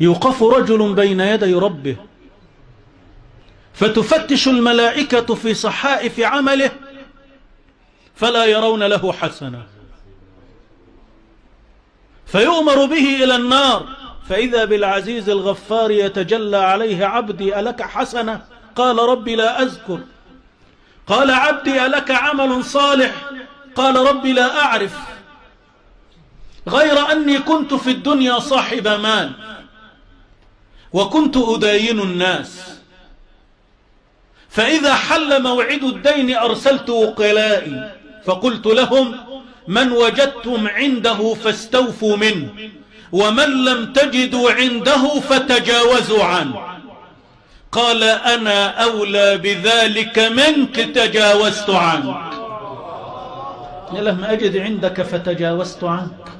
يوقف رجل بين يدي ربه فتفتش الملائكة في صحائف عمله فلا يرون له حسنة، فيؤمر به إلى النار، فإذا بالعزيز الغفار يتجلى عليه: عبدي ألك حسنة؟ قال: ربي لا أذكر. قال: عبدي ألك عمل صالح؟ قال: ربي لا أعرف، غير أني كنت في الدنيا صاحب مال وكنت أداين الناس، فإذا حل موعد الدين أرسلت وكلائي فقلت لهم: من وجدتم عنده فاستوفوا منه، ومن لم تجدوا عنده فتجاوزوا عنه. قال: أنا أولى بذلك منك، تجاوزت عنك. لما أجد عندك فتجاوزت عنك.